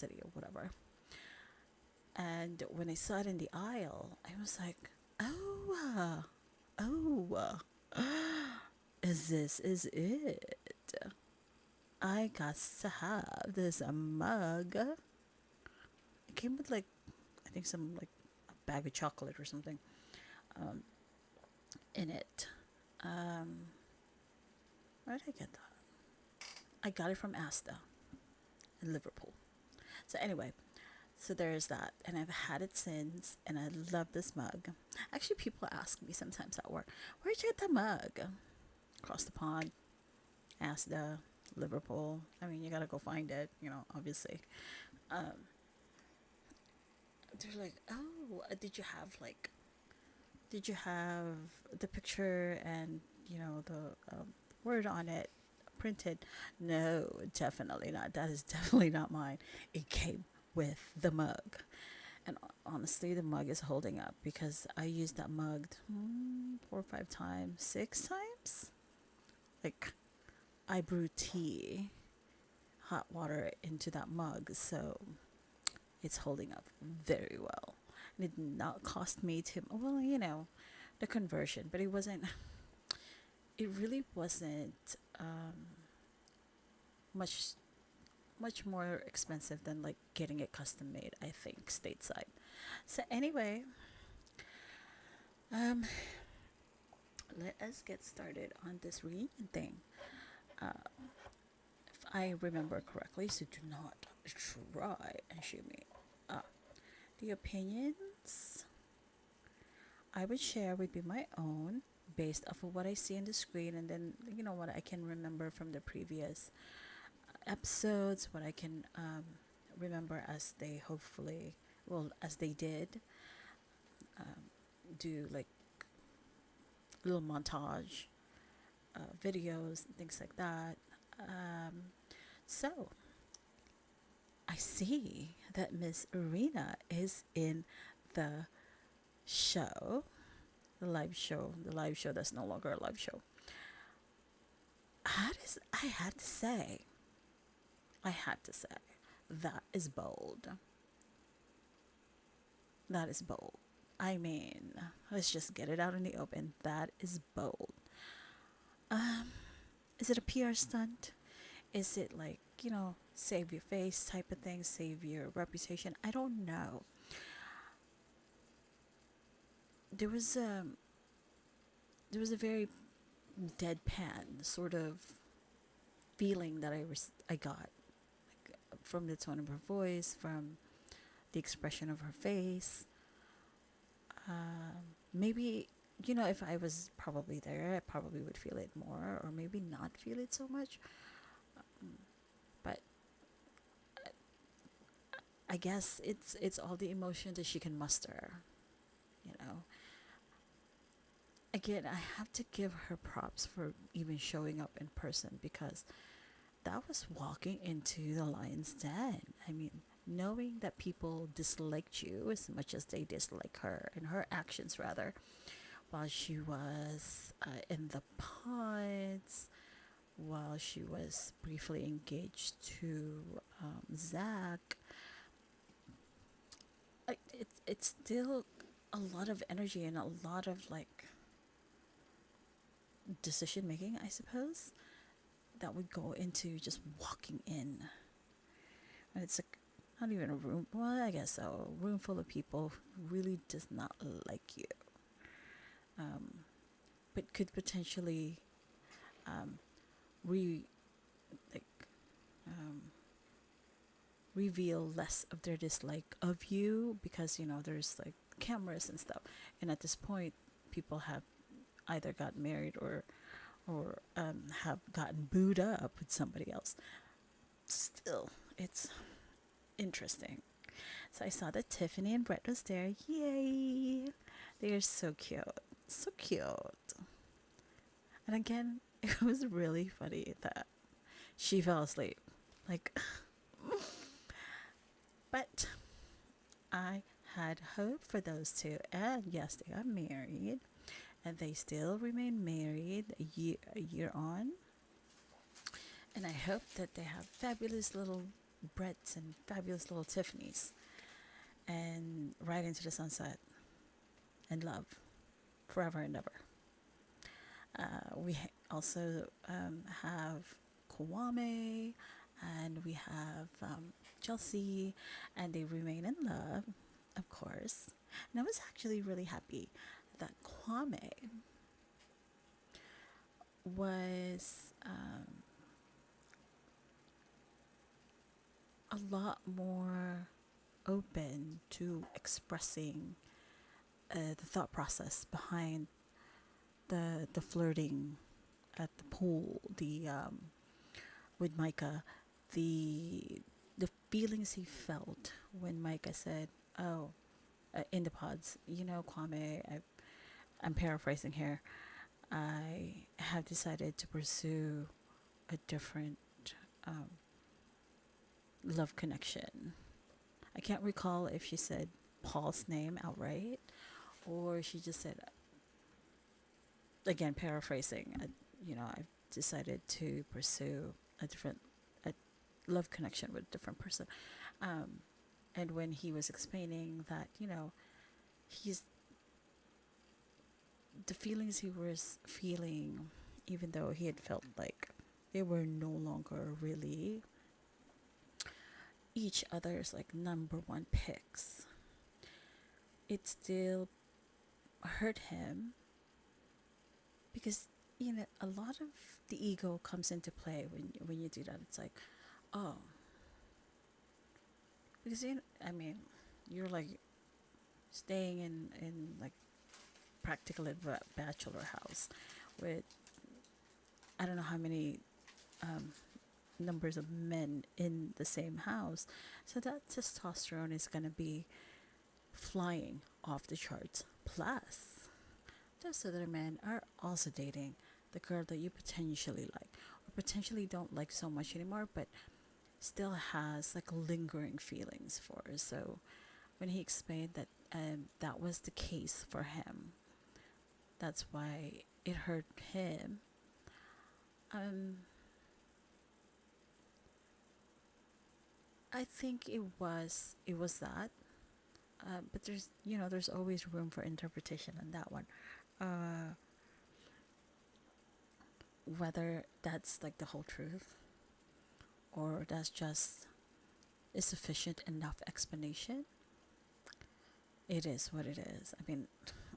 city or whatever. And when I saw it in the aisle, I was like, oh, is it? I got to have this mug. It came with like, I think some like a bag of chocolate or something um, in it. Um, where did I get that? I got it from Asda in Liverpool. So anyway, so there's that, and I've had it since, and I love this mug. Actually, people ask me sometimes at work, "Where'd you get the mug?" Across the pond, Asda, Liverpool. I mean, you gotta go find it, obviously. Um, they're like, "Oh, did you have the picture and the word on it printed?" No, definitely not. That is definitely not mine. It came with the mug. And honestly, the mug is holding up because I used that mug 4 or 5 times, 6 times. Like, I brewed tea, hot water into that mug, so it's holding up very well. And it did not cost me too well, the conversion, but it wasn't. It really wasn't much much more expensive than like getting it custom made. I think stateside. So anyway, um, let us get started on this reunion thing. Uh, if I remember correctly, so do not try and shoot me. Uh, the opinions I would share would be my own, based off of what I see on the screen, and then what I can remember from the previous episodes, what I can remember as they hopefully, well, as they did do like little montage videos and things like that. So I see that Miss Arena is in the show, the live show that's no longer a live show. I had to say, that is bold. That is bold. I mean, let's just get it out in the open. That is bold. Um, is it a PR stunt? Is it like, save your face type of thing, save your reputation? I don't know. There was there was a very deadpan sort of feeling that I got, like, from the tone of her voice, from the expression of her face. Maybe, if I was probably there, I probably would feel it more, or maybe not feel it so much. But I guess it's all the emotion that she can muster. You know. Again, I have to give her props for even showing up in person, because that was walking into the lion's den. I mean, knowing that people disliked you as much as they dislike her and her actions, rather, while she was in the pods, while she was briefly engaged to Zach. It's still a lot of energy and a lot of like decision making, I suppose, that would go into just walking in. And it's like not even a room. Well, I guess so. A room full of people who really does not like you, but could potentially um, re like reveal less of their dislike of you, because there's like cameras and stuff. And at this point, people have either got married or have gotten booed up with somebody else. Still, it's interesting. So I saw that Tiffany and Brett was there. Yay! They're so cute. So cute. And again, it was really funny that she fell asleep. Like, but I had hope for those two. And yes, they got married. And they still remain married a year on. And I hope that they have fabulous little Bretts and fabulous little Tiffany's, and right into the sunset and love forever and ever. We also have Kwame, and we have Chelsea, and they remain in love, of course. And I was actually really happy that Kwame was a lot more open to expressing the thought process behind the flirting at the pool, the with Micah, the the feelings he felt when Micah said, "Oh, in the pods, Kwame, I'm paraphrasing here. I have decided to pursue a different um, love connection." I can't recall if she said Paul's name outright or she just said, again, paraphrasing, I've decided to pursue a different a love connection with a different person. Um, and when he was explaining that, he's the feelings he was feeling, even though he had felt like they were no longer really each other's like number one picks, it still hurt him because a lot of the ego comes into play when you do that. It's like, oh, because I mean, you're like staying in like practically a bachelor house with I don't know how many um, numbers of men in the same house, so that testosterone is gonna be flying off the charts. Plus, those other men are also dating the girl that you potentially like or potentially don't like so much anymore, but still has like lingering feelings for. So when he explained that that was the case for him, that's why it hurt him. Um, I think it was that, but there's always room for interpretation on that one. Uh, whether that's like the whole truth or that's just a sufficient enough explanation, it is what it is. I mean,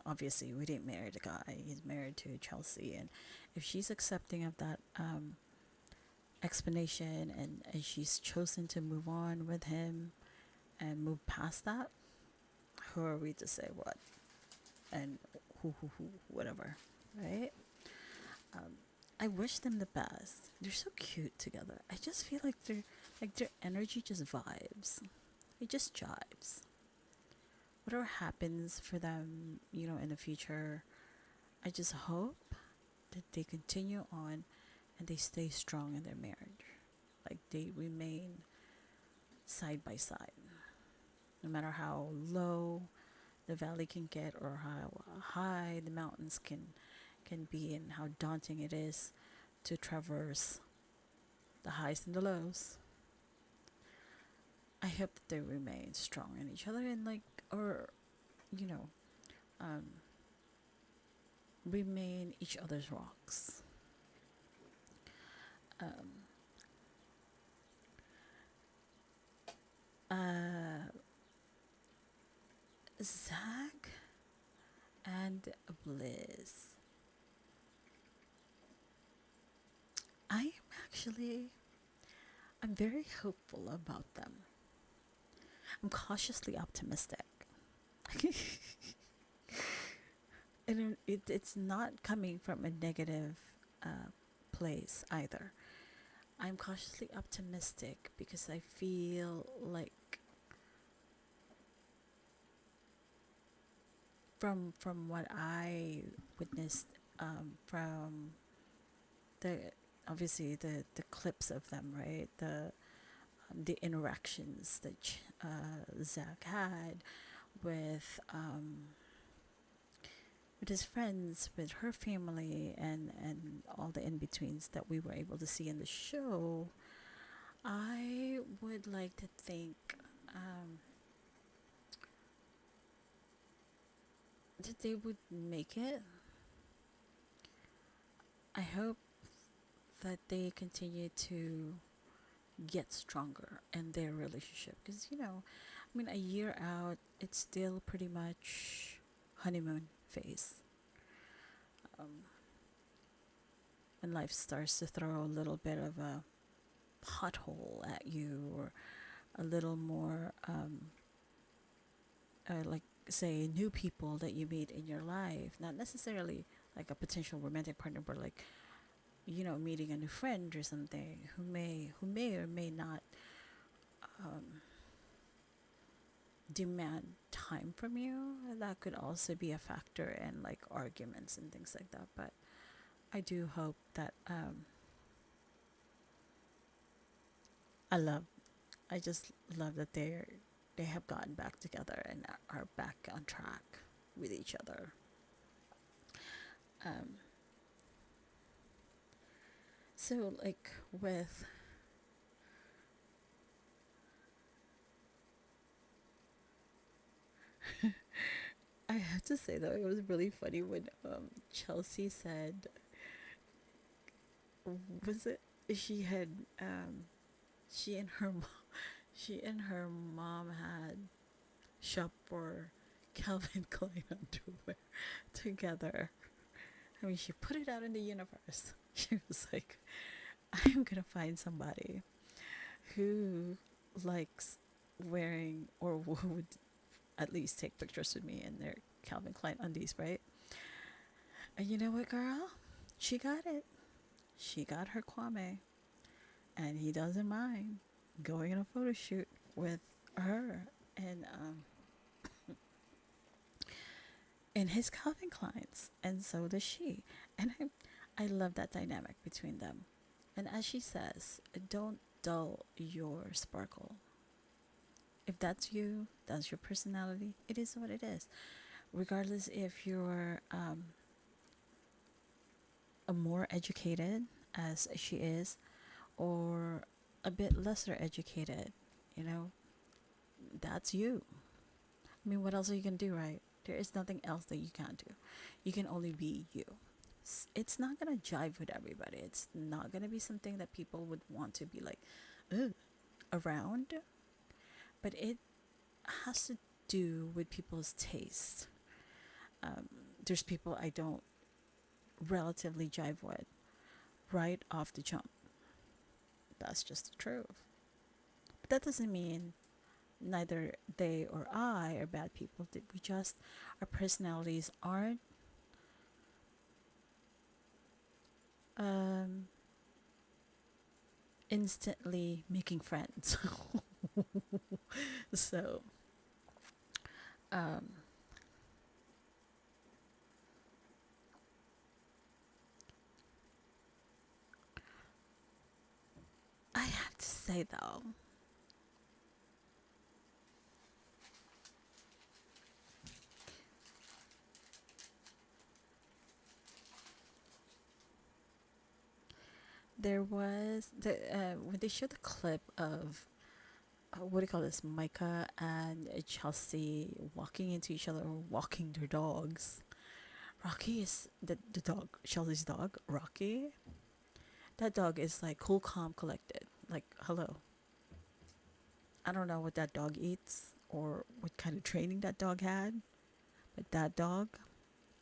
obviously, we didn't marry the guy. He's married to Chelsea, and if she's accepting of that explanation and she's chosen to move on with him and move past that, who are we to say what and who whatever, right? Um, I wish them the best. They're so cute together. I just feel like their energy just vibes. It just jives. Whatever happens for them, in the future, I just hope that they continue on and they stay strong in their marriage. Like they remain side by side. No matter how low the valley can get or how high the mountains can be and how daunting it is to traverse the highs and the lows. I hope that they remain strong in each other and or you know, um, remain each other's rocks. Um, uh, Zach and Bliss. Actually, I'm very hopeful about them. I'm cautiously optimistic. And it's not coming from a negative place either. I'm cautiously optimistic because I feel like from what I witnessed from the obviously the clips of them, right? The interactions that Zach had with with his friends, with her family, and all the in betweens that we were able to see in the show. I would like to think um, that they would make it. I hope that they continue to get stronger in their relationship, because I mean, a year out, it's still pretty much honeymoon phase. um, when life starts to throw a little bit of a pothole at you, or a little more like, say, new people that you meet in your life, not necessarily like a potential romantic partner, but like, meeting a new friend or something, who may or may not demand time from you. That could also be a factor in like arguments and things like that. But I do hope that I love I just love that they have gotten back together and are back on track with each other. um so like, with I have to say though, it was really funny when Chelsea said, was it, she had she and her mom had shopped for Calvin Klein underwear together. I mean, she put it out in the universe. She was like, I'm gonna find somebody who likes wearing, or would at least take pictures with me in their Calvin Klein undies, right? And you know what, girl? She got it. She got her Kwame, and he doesn't mind going on a photo shoot with her and in his Calvin Kleins, and so does she. And I love that dynamic between them. And as she says, don't dull your sparkle. If that's you, that's your personality, it is what it is. Regardless if you're a more educated, as she is, or a bit lesser educated, you know, that's you. I mean, what else are you going to do, right? There is nothing else that you can't do. You can only be you. It's not going to jive with everybody. It's not going to be something that people would want to be like, ugh, around. But it has to do with people's taste. Um, there's people I don't relatively jive with right off the jump. That's just the truth. But that doesn't mean neither they or I are bad people. We just, our personalities aren't um, instantly making friends. So, um, I have to say though, there was when they showed the clip of what do you call this, Micah and Chelsea walking into each other, or walking their dogs. Rocky is the dog, Chelsea's dog, Rocky. That dog is like cool, calm, collected. Like, hello. I don't know what that dog eats or what kind of training that dog had, but that dog,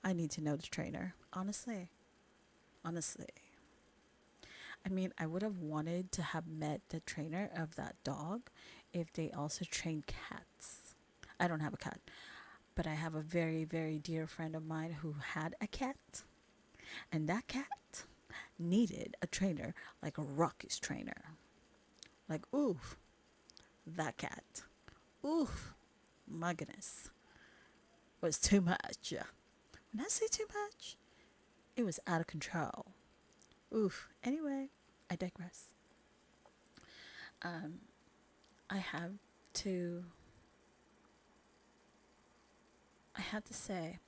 I need to know the trainer. Honestly. Honestly. I mean, I would have wanted to have met the trainer of that dog if they also trained cats. I don't have a cat, but I have a very, very dear friend of mine who had a cat, and that cat needed a trainer like a Rocky's trainer. Like, oof, that cat. Oof, my goodness, was too much. When I say too much, it was out of control. Oof. Anyway, I digress. Um, I have to. I have to say,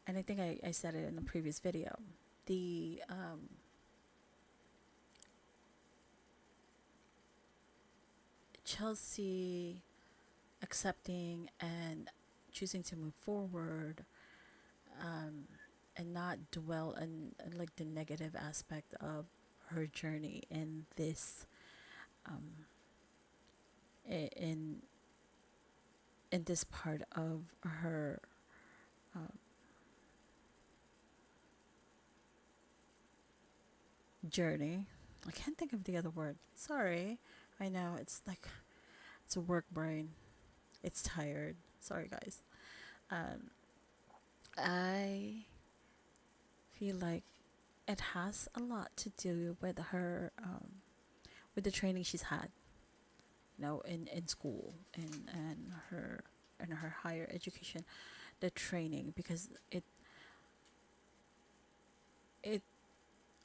and I think I said it in the previous video. The Chelsea accepting and choosing to move forward, um, and not dwell on like the negative aspect of her journey in this, um, in in this part of her, um, journey. I can't think of the other word. Sorry. I know it's like it's a work brain. It's tired. Sorry, guys. Um, I feel like it has a lot to do with her, with the training she's had, in school and her and her higher education, the training, because it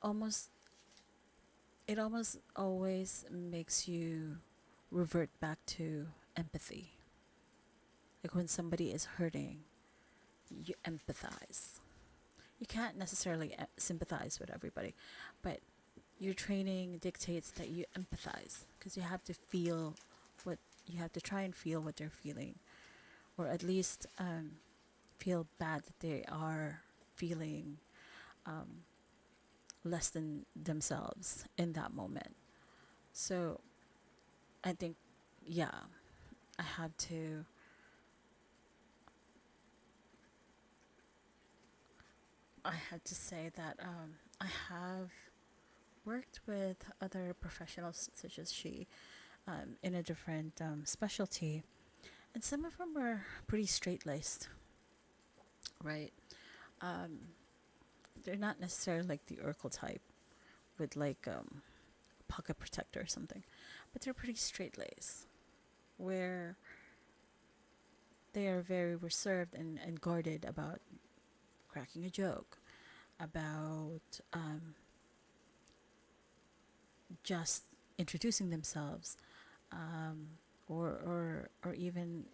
almost it almost always makes you revert back to empathy. Like when somebody is hurting, you empathize. You can't necessarily sympathize with everybody, but your training dictates that you empathize because you have to feel what you have to try and feel what they're feeling, or at least, feel bad that they are feeling, um, less than themselves in that moment. So I think, yeah, I had to. I had to say that, I have worked with other professionals such as she, in a different, specialty, and some of them were pretty straight laced, right? Um, they're not necessarily like the Urkel type with like, pocket protector or something, but they're pretty straight laced, where they are very reserved and guarded about cracking a joke, about, just introducing themselves, or even,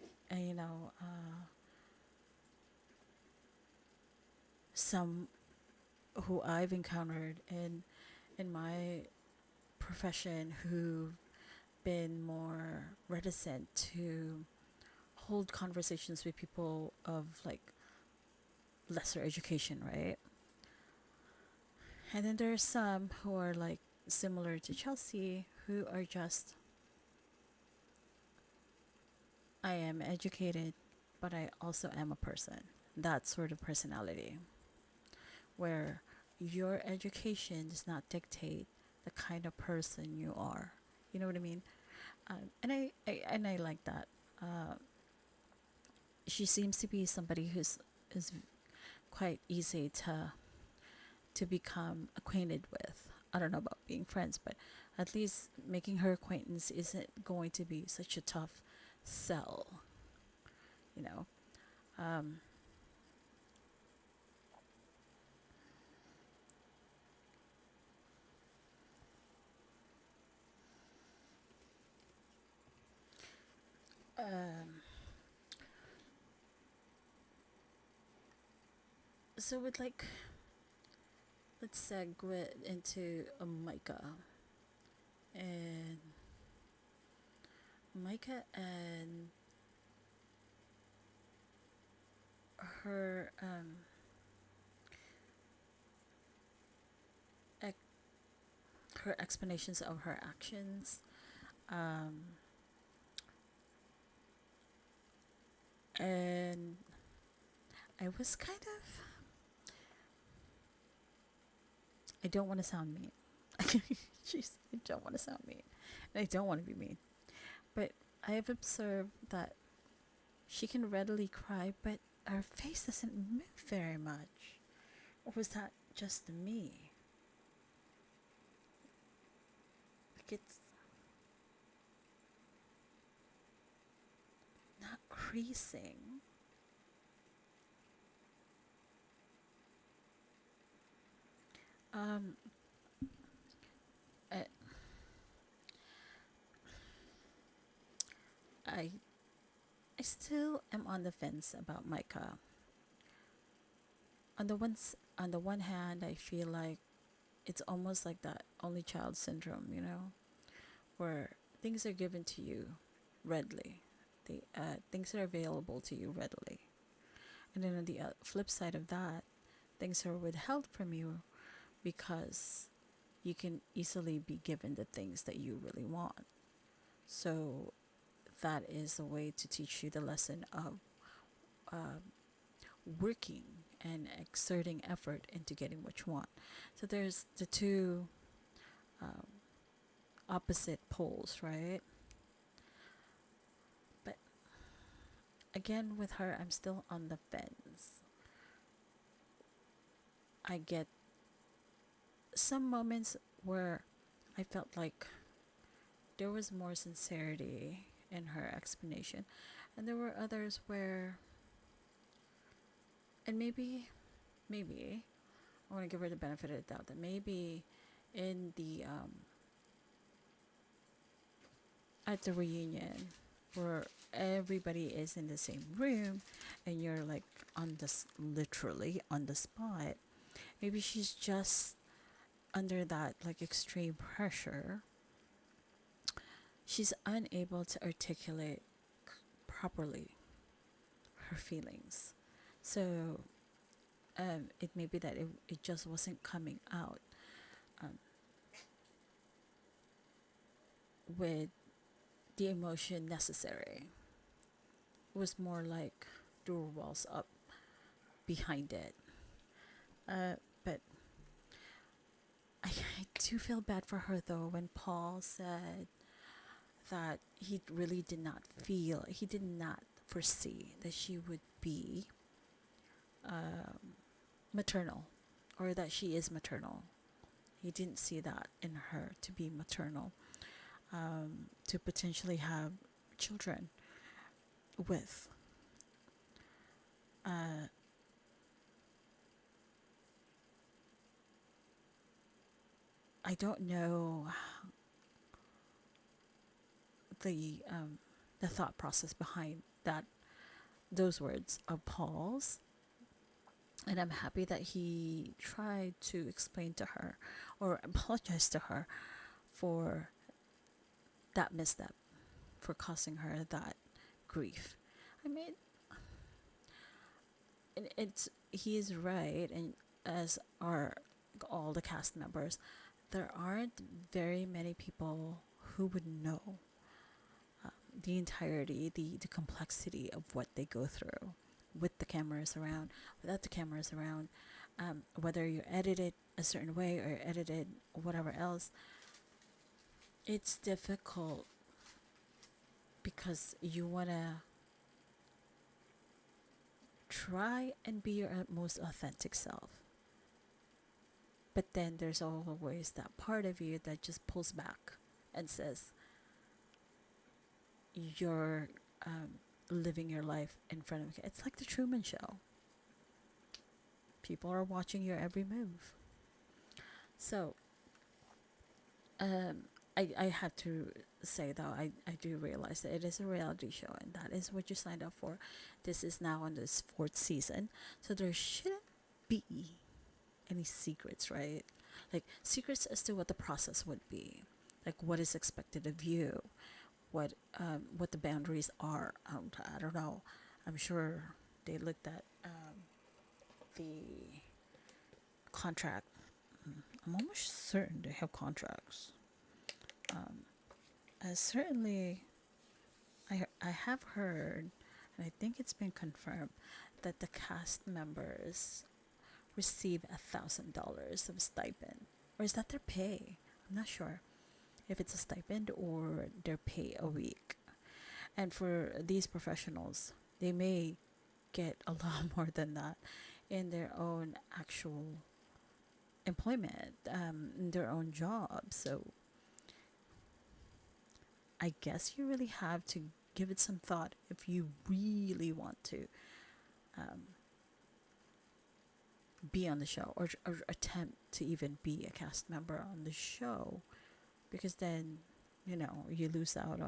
some who I've encountered in my profession who've been more reticent to hold conversations with people of like lesser education, right? And then there's some who are like similar to Chelsea who are just, I am educated, but I also am a person. That sort of personality where your education does not dictate the kind of person you are. You know what I mean? And I like that. Uh, she seems to be somebody who's is quite easy to become acquainted with. I don't know about being friends, but at least making her acquaintance isn't going to be such a tough sell, you know. Um, um, so with like, let's segue into Micah and Micah and her, ex- her explanations of her actions, um, and I was kind of, I don't want to sound mean. Jeez, I don't want to sound mean, and I don't want to be mean, but I have observed that she can readily cry, but her face doesn't move very much. Or was that just me? Like it's not creasing. Um, I, I, I still am on the fence about Micah. On the one hand, I feel like it's almost like that only child syndrome, where things are given to you readily. Things are available to you readily. And then on the flip side of that, things are withheld from you because you can easily be given the things that you really want. So that is a way to teach you the lesson of working and exerting effort into getting what you want. So there's the two um, opposite poles, right? But again, with her, I'm still on the fence. I get some moments where I felt like there was more sincerity in her explanation, and there were others where, and maybe I want to give her the benefit of the doubt that maybe in the at the reunion where everybody is in the same room and you're like on this literally on the spot, maybe she's just under that like extreme pressure. She's unable to articulate properly her feelings. So it may be that it just wasn't coming out um, with the emotion necessary. It was more like there were walls up behind it. But I do feel bad for her though when Paul said that he did not foresee that she would be maternal, or that she is maternal. He didn't see that in her to be maternal, to potentially have children with. Uh, I don't know the thought process behind those words of Paul's, and I'm happy that he tried to explain to her or apologize to her for that misstep, for causing her that grief. I mean, it's he is right, and as are all the cast members, there aren't very many people who would know the entirety, the complexity of what they go through with the cameras around, without the cameras around, whether you're edited a certain way or edited whatever else. It's difficult because you want to try and be your most authentic self. But then there's always that part of you that just pulls back and says, you're living your life in front of me. It's like the Truman Show. People are watching your every move. So, I have to say though, I do realize that it is a reality show and that is what you signed up for. This is now on this 4th season, so there shouldn't be any secrets, right? Like secrets as to what the process would be, like what is expected of you, what the boundaries are. I don't know. I'm sure they looked at the contract. I'm almost certain they have contracts. Certainly, I have heard, and I think it's been confirmed, that the cast members receive $1,000 of stipend, or is that their pay? I'm not sure if it's a stipend or their pay a week. And for these professionals, they may get a lot more than that in their own actual employment, in their own job. So I guess you really have to give it some thought if you really want to be on the show, or attempt to even be a cast member on the show, because then you lose out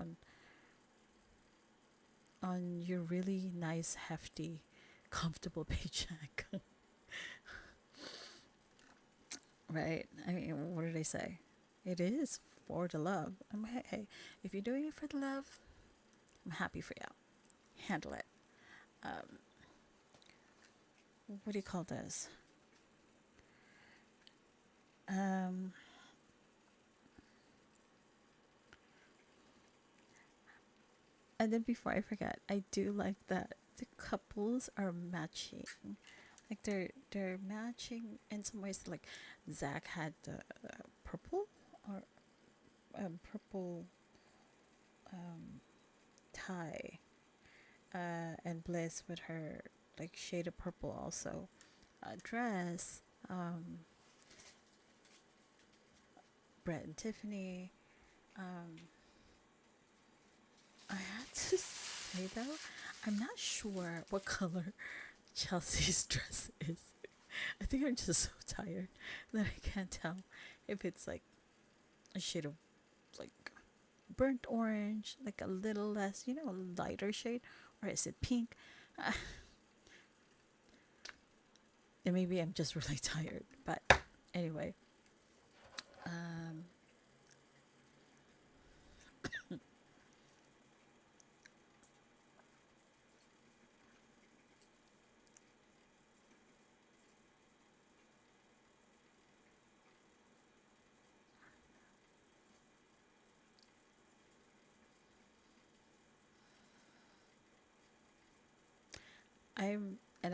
on your really nice, hefty, comfortable paycheck. Right? I mean, what did I say? It is for the love. Hey, if you're doing it for the love, I'm happy for you. Handle it. Um, what do you call this? Um, and then before I forget, I do like that the couples are matching. Like they're matching in some ways. Like Zach had the purple or purple tie, and Bliss with her like shade of purple also dress. Brett and Tiffany. Um, I had to say though, I'm not sure what color Chelsea's dress is. I think I'm just so tired that I can't tell if it's like a shade of like burnt orange, like a little less, a lighter shade, or is it pink? Uh, and maybe I'm just really tired. But anyway, um,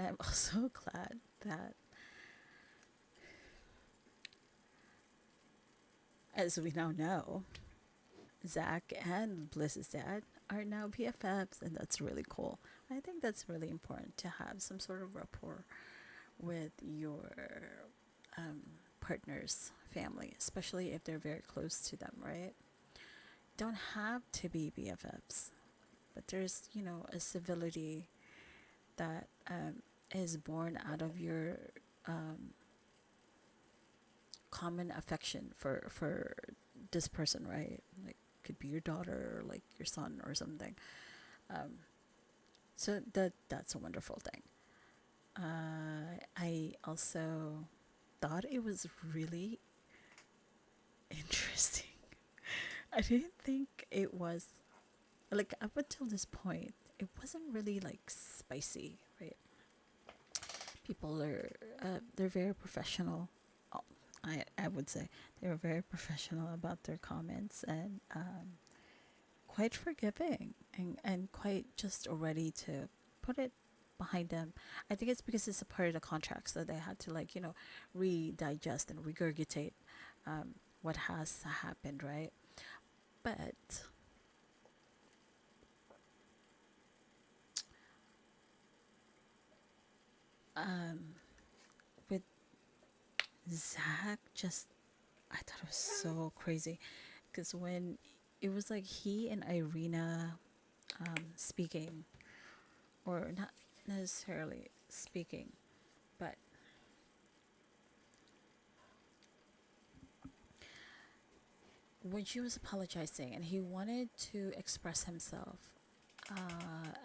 I'm also glad that, as we now know, Zach and Bliss's dad are now BFFs, and that's really cool. I think that's really important to have some sort of rapport with your um, partner's family, especially if they're very close to them, right? Don't have to be BFFs, but there's, a civility that is born out of your um, common affection for this person, right? Like, could be your daughter or like your son or something. So that's a wonderful thing. I also thought it was really interesting. I didn't think it was like up until this point. It wasn't really like spicy, right? People are they're very professional. Oh, I would say they were very professional about their comments and quite forgiving and quite just ready to put it behind them. I think it's because it's a part of the contracts that they had to like re-digest and regurgitate what has happened, right? But um, with Zach, just I thought it was so crazy because when it was like he and Irina speaking, or not necessarily speaking, but when she was apologizing and he wanted to express himself,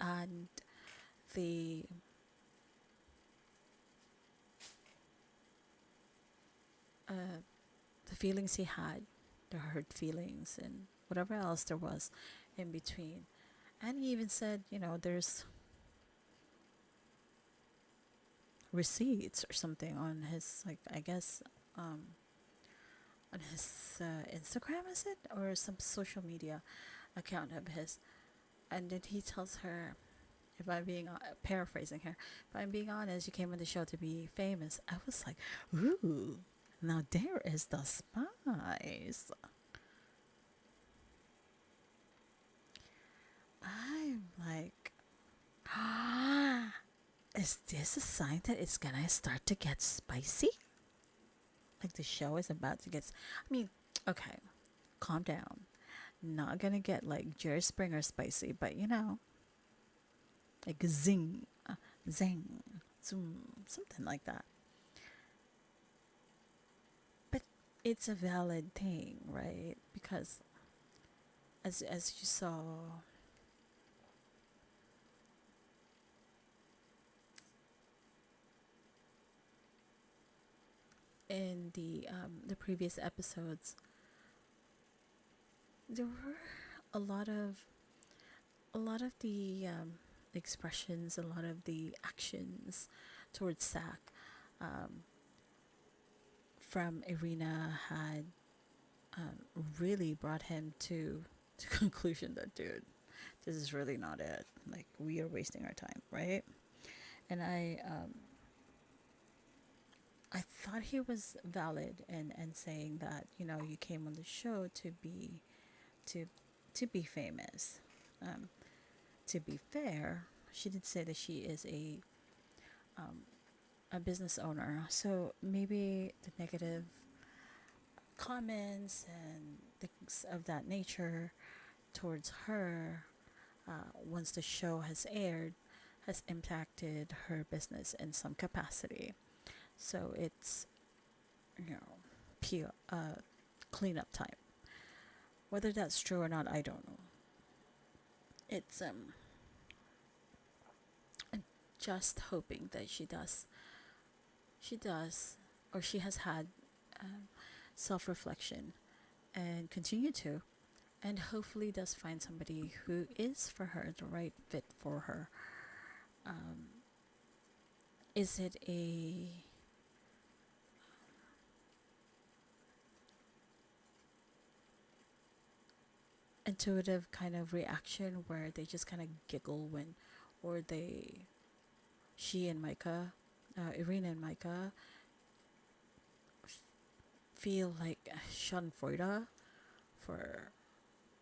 and the uh, the feelings he had, the hurt feelings and whatever else there was in between, and he even said, there's receipts or something on his like I guess on his Instagram, is it, or some social media account of his, and then he tells her, if I'm being paraphrasing here, if I'm being honest, you came on the show to be famous. I was like, ooh, now there is the spice. I'm like, ah, is this a sign that it's gonna start to get spicy? Like the show is about to get. I mean, okay, calm down. Not gonna get like Jerry Springer spicy, but like zing, zing, zoom, something like that. But it's a valid thing, right? Because as you saw in the previous episodes, there were a lot of the expressions, a lot of the actions towards Zach um, from Irina had really brought him to conclusion that, dude, this is really not it. Like, we are wasting our time, right? And I thought he was valid and saying that, you know, you came on the show to to be famous. Um, to be fair, she did say that she is a business owner, so maybe the negative comments and things of that nature towards her, once the show has aired, has impacted her business in some capacity. So it's, you know, cleanup time. Whether that's true or not, I don't know. It's I'm just hoping that she does, or she has had um, self reflection and continue to, and hopefully does find somebody who is for her, the right fit for her. Um, is it a intuitive kind of reaction where they just kind of giggle when, or she and Micah, Irina and Micah, feel like Schadenfreude for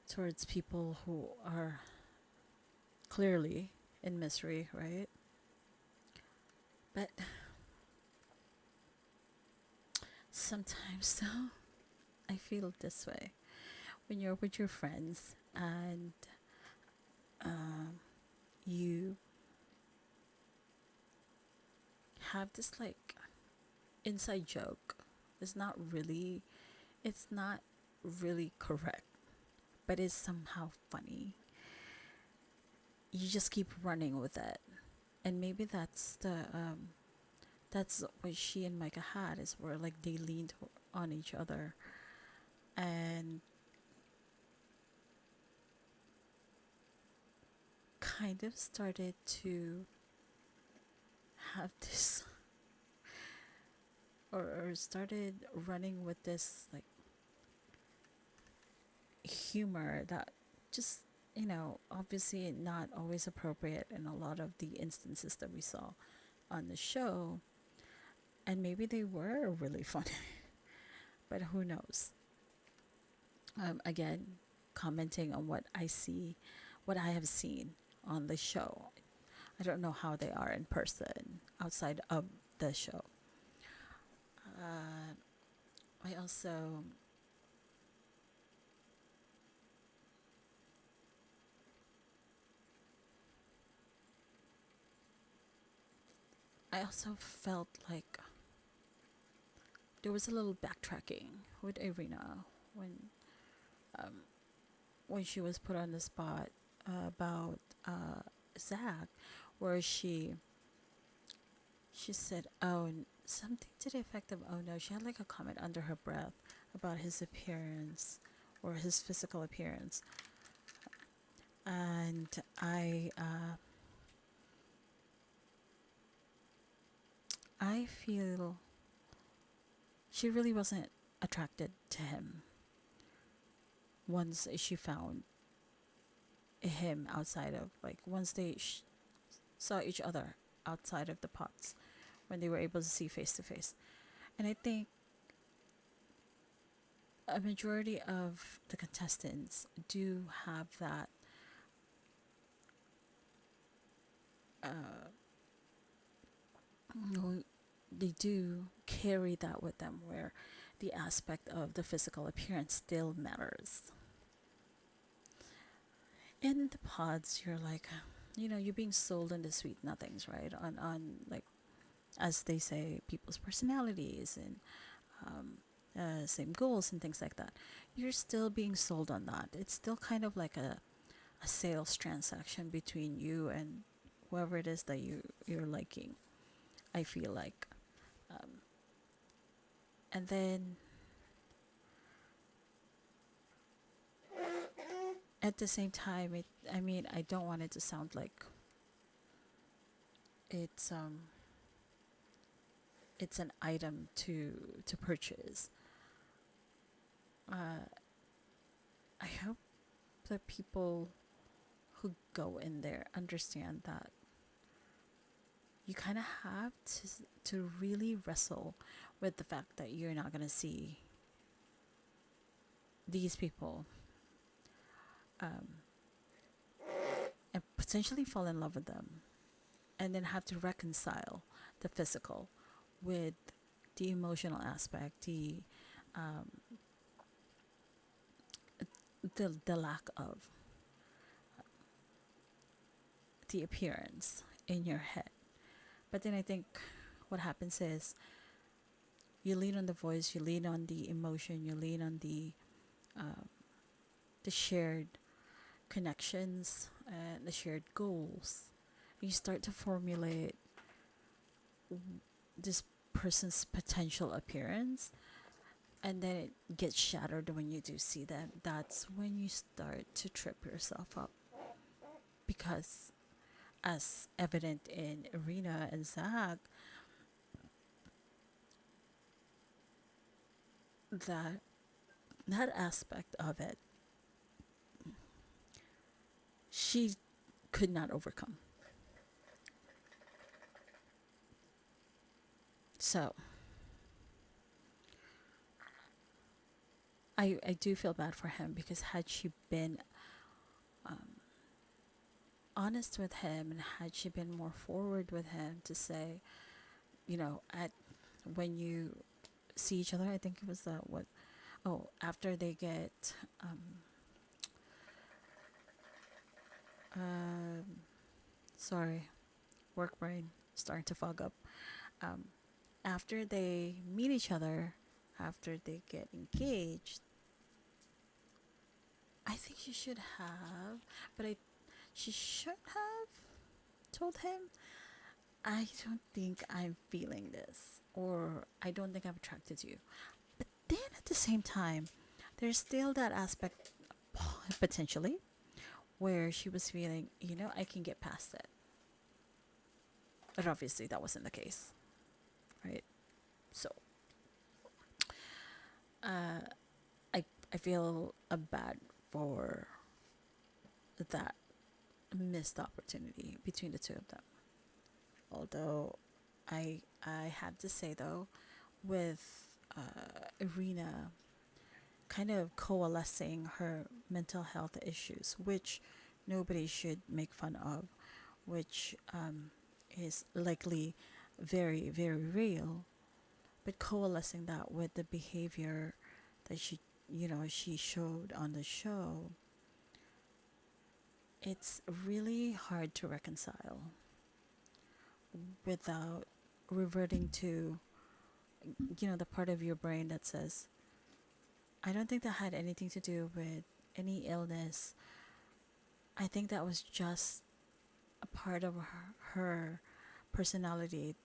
towards people who are clearly in misery, right? But sometimes, though, I feel this way when you're with your friends and um, you have this like inside joke. It's not really, it's not really correct, but it's somehow funny. You just keep running with it, and maybe that's what she and Micah had, is where like they leaned on each other and kind of started to have this, or started running with this like humor that just, you know, obviously not always appropriate in a lot of the instances that we saw on the show, and maybe they were really funny, but who knows. Again, commenting on what I see, what I have seen on the show. I don't know how they are in person outside of the show. uh, I also felt like there was a little backtracking with Irina when um, when she was put on the spot about Zach, where she said, "Oh, something to the effect of, oh no." She had like a comment under her breath about his appearance or his physical appearance, and I feel she really wasn't attracted to him once she found him outside of, like, once they saw each other outside of the pots, when they were able to see face to face. And I think a majority of the contestants do have that uh, no, they do carry that with them, where the aspect of the physical appearance still matters. In the pods, you're like, you know, you're being sold on the sweet nothings, right? On like, as they say, people's personalities and same goals and things like that. You're still being sold on that. It's still kind of like a sales transaction between you and whoever it is that you're liking. I feel like, um, and then at the same time, I mean, I don't want it to sound like it's um it's an item to purchase. Uh, I hope that people who go in there understand that you kind of have to really wrestle with the fact that you're not going to see these people, um, and potentially fall in love with them, and then have to reconcile the physical with the emotional aspect, um, the lack of the appearance in your head. But then I think what happens is you lean on the voice, you lean on the emotion, you lean on um, the shared connections and the shared goals. You start to formulate this person's potential appearance, and then it gets shattered when you do see them. That's when you start to trip yourself up, because as evident in Irina and Zach, that that aspect of it she could not overcome. So I do feel bad for him, because had she been um, honest with him, and had she been more forward with him to say, at when you see each other, I think it was that what, oh, after they get um sorry, work brain starting to fog up. um After they meet each other, after they get engaged, I think she should have, but I she should have told him, I don't think I'm feeling this, or I don't think I'm attracted to you. But then at the same time, there's still that aspect, potentially, where she was feeling, I can get past it. But obviously that wasn't the case, right? So uh, I feel bad for that missed opportunity between the two of them. Although I have to say though, with Irina kind of coalescing her mental health issues, which nobody should make fun of, which is likely very, very real, but coalescing that with the behavior that she showed on the show, it's really hard to reconcile without reverting to, the part of your brain that says, I don't think that had anything to do with any illness. I think that was just a part of her personality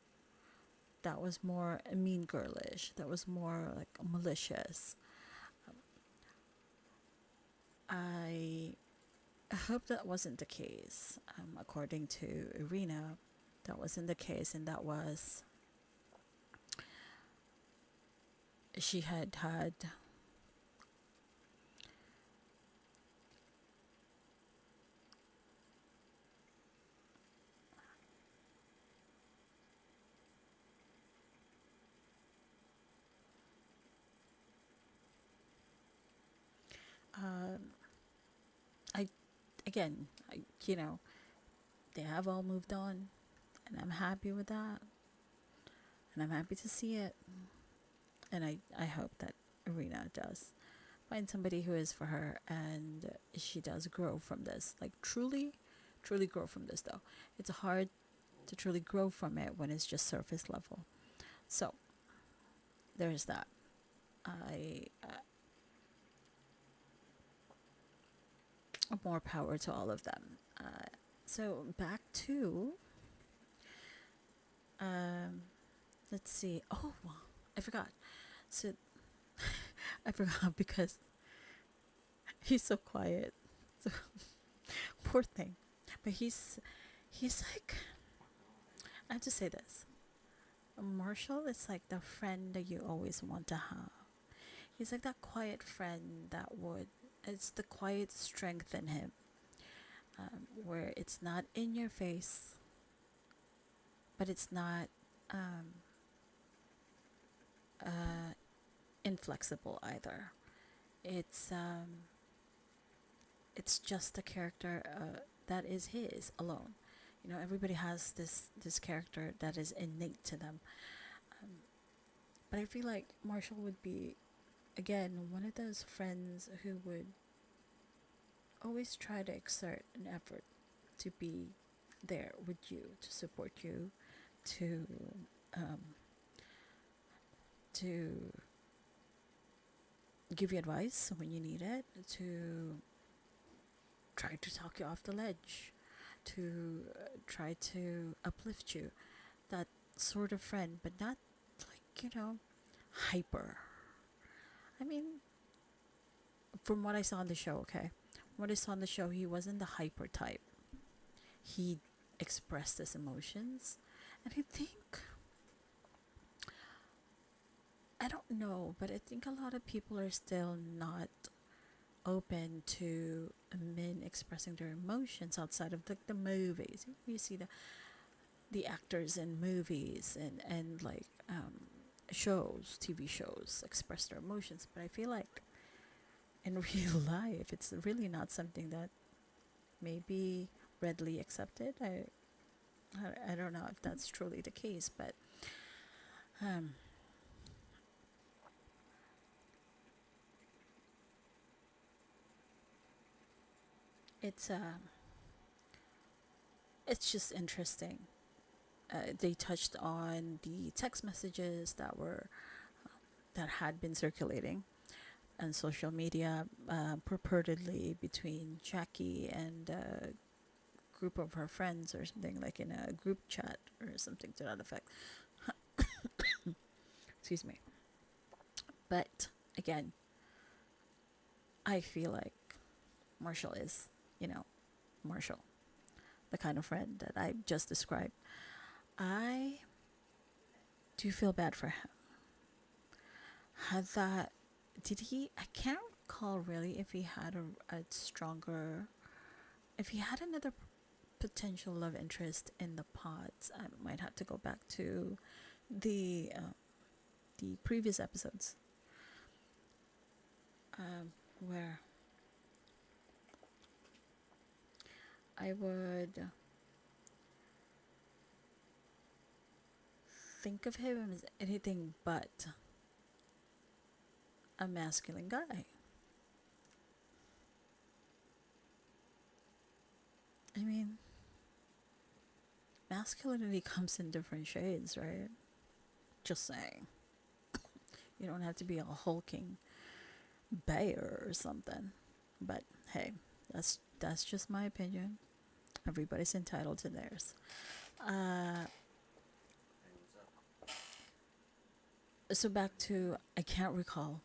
that was more mean girlish, that was more like malicious. I hope that wasn't the case. According to Irina, that wasn't the case, and that was, she had um, I again, they have all moved on, and I'm happy with that, and I'm happy to see it, and I hope that Irina does find somebody who is for her, and she does grow from this, like truly, truly grow from this. Though it's hard to truly grow from it when it's just surface level. So there's that. I More power to all of them. So back to, um, let's see. Oh, I forgot. So I forgot because he's so quiet. So poor thing. But he's like, I have to say this. Marshall is like the friend that you always want to have. He's like that quiet friend that would. It's the quiet strength in him, where it's not in your face, but it's not um, uh, inflexible either. It's um, it's just a character that is his alone. You know, everybody has this character that is innate to them. Um, but I feel like Marshall would be again one of those friends who would always try to exert an effort to be there with you, to support you, to um, to give you advice when you need it, to try to talk you off the ledge, to try to uplift you. That sort of friend, but not like, hyper. I mean, from what I saw on the show, okay? What I saw on the show, he wasn't the hyper type. He expressed his emotions. And I think, I don't know, but I think a lot of people are still not open to men expressing their emotions outside of like the movies. You see the actors in movies and like shows, TV shows express their emotions, but I feel like in real life it's really not something that may be readily accepted. I don't know if that's truly the case, but um, it's it's just interesting. They touched on the text messages that had been circulating on social media, purportedly between Jackie and a group of her friends or something, like in a group chat or something to that effect. Excuse me. But again, I feel like Marshall is, you know, Marshall, the kind of friend that I just described. I do feel bad for him. Had that, did he? I can't recall really if he had a stronger, if he had another potential love interest in the pods. I might have to go back to the previous episodes, where I would think of him as anything but a masculine guy. I mean, masculinity comes in different shades, right? Just saying. You don't have to be a hulking bear or something. But hey, that's just my opinion. Everybody's entitled to theirs. Uh, so back to, I can't recall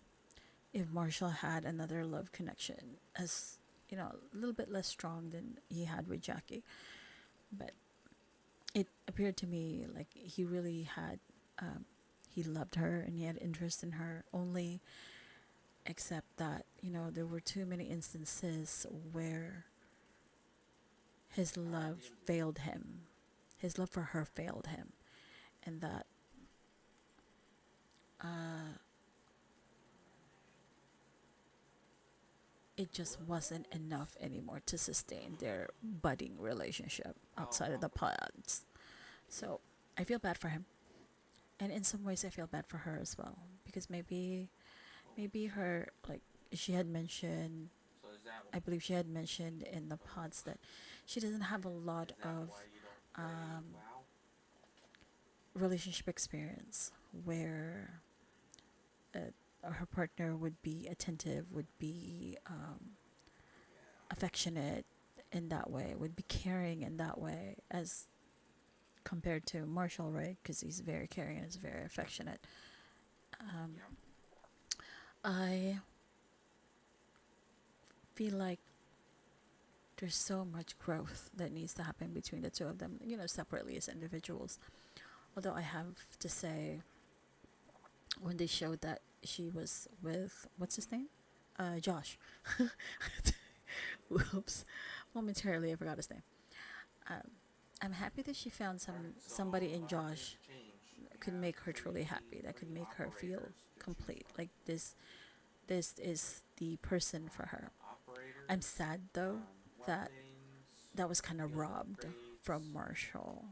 if Marshall had another love connection as, a little bit less strong than he had with Jackie. But it appeared to me like he really had, he loved her and he had interest in her only, except that, there were too many instances where his love failed him. His love for her failed him. And that uh, it just wasn't enough anymore to sustain their budding relationship outside of the pods. So I feel bad for him. And in some ways I feel bad for her as well. Because maybe her, like, she had mentioned, I believe she had mentioned in the pods that she doesn't have a lot of um, relationship experience where her partner would be attentive, would be affectionate in that way, would be caring in that way, as compared to Marshall, right? Because he's very caring and is very affectionate. Um, I feel like there's so much growth that needs to happen between the two of them, separately as individuals. Although I have to say, when they showed that she was with, what's his name? Josh. Whoops. Momentarily, I forgot his name. Um, I'm happy that she found somebody in Josh that could make her truly happy, that could make her feel complete. Like this is the person for her. I'm sad though that that was kind of robbed from Marshall.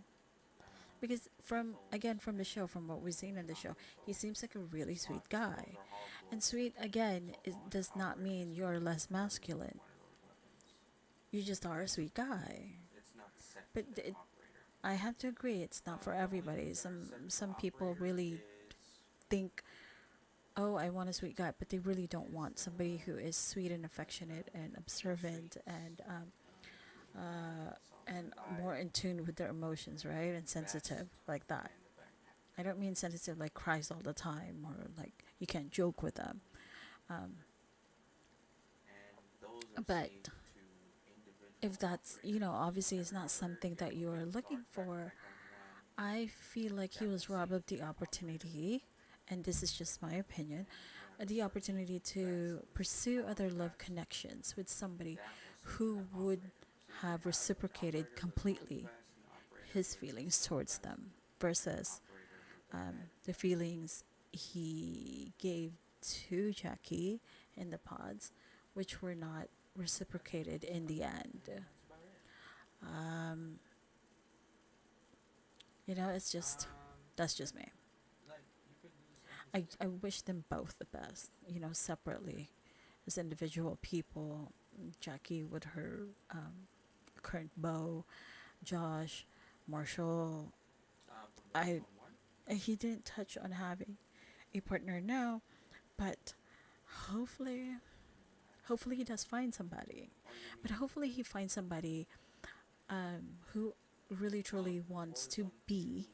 Because from the show, from what we've seen in the show, he seems like a really sweet guy. And sweet again does not mean you're less masculine. You just are a sweet guy. But I have to agree, it's not for everybody. Some people really think, oh, I want a sweet guy, but they really don't want somebody who is sweet and affectionate and observant and more in tune with their emotions, right? And sensitive like that. I don't mean sensitive like cries all the time or like you can't joke with them. Um, but if that's, obviously it's not something that you're looking for, I feel like he was robbed of the opportunity, and this is just my opinion, the opportunity to pursue other love connections with somebody who would have reciprocated completely his feelings towards them versus the feelings he gave to Jackie in the pods, which were not reciprocated in the end. Um, it's just, that's just me. I wish them both the best, separately as individual people. Jackie with her current beau, Josh, Marshall. I He didn't touch on having a partner now, but hopefully, hopefully he does find somebody. But hopefully he finds somebody who really truly wants to be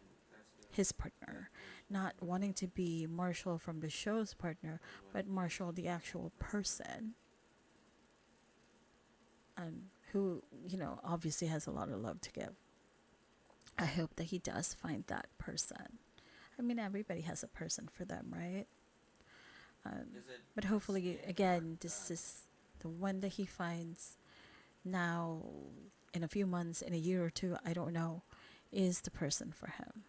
his partner, not wanting to be Marshall from the show's partner, but Marshall, the actual person, who, obviously has a lot of love to give. I hope that he does find that person. I mean, everybody has a person for them, right? But hopefully, again, this is the one that he finds now, in a few months, in a year or two, I don't know, is the person for him.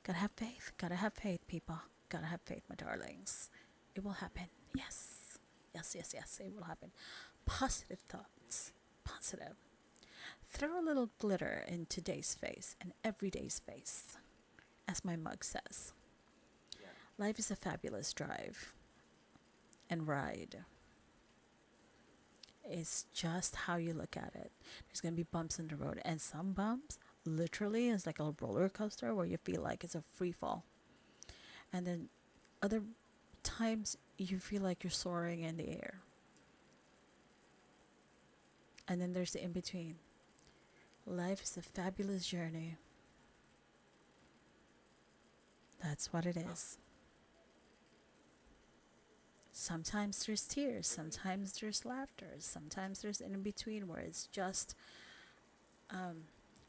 Gotta have faith. Gotta have faith, people. Gotta have faith, my darlings. It will happen. Yes. Yes, yes, yes. It will happen. Positive thoughts. Positive. Throw a little glitter in today's face and everyday's face, as my mug says. Life is a fabulous drive and ride. It's just how you look at it. There's going to be bumps in the road, and some bumps literally is like a roller coaster where you feel like it's a free fall. And then other times you feel like you're soaring in the air. And then there's the in between. Life is a fabulous journey. That's what it is. Sometimes there's tears, sometimes there's laughter, sometimes there's in between where it's just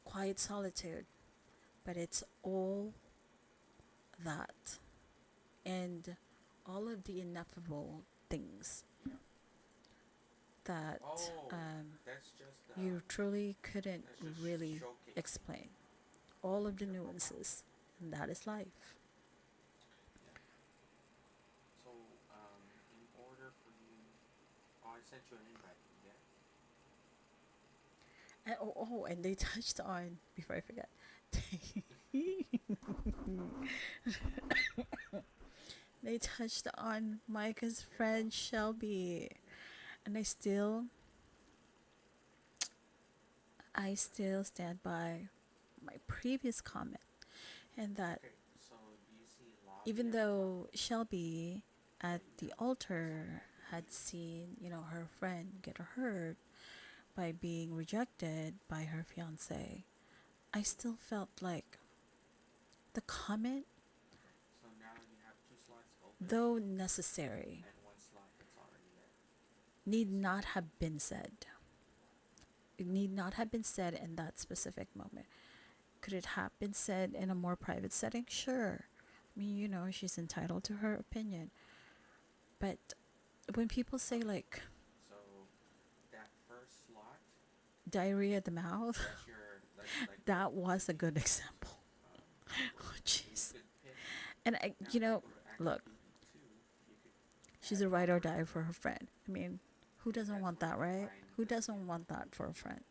quiet solitude. But it's all that and all of the ineffable things that you truly couldn't really explain. All of the nuances, and that is life. And they touched on, before I forget, they touched on Micah's friend Shelby, and I still stand by my previous comment, and that even though Shelby at the altar had seen, her friend get hurt by being rejected by her fiance, I still felt like the comment, though necessary, need not have been said. It need not have been said in that specific moment. Could it have been said in a more private setting? Sure. I mean, she's entitled to her opinion. But when people say like So that first slot, diarrhea at the mouth, that's your like the that was a good example. Oh, so you jeez. could pick. And Now if you go to active look, duty two, you could she's add a ride or operator die for mode. her friend. I mean, who Okay, doesn't that's want where that, you right? find Who the skin. doesn't want that for a friend?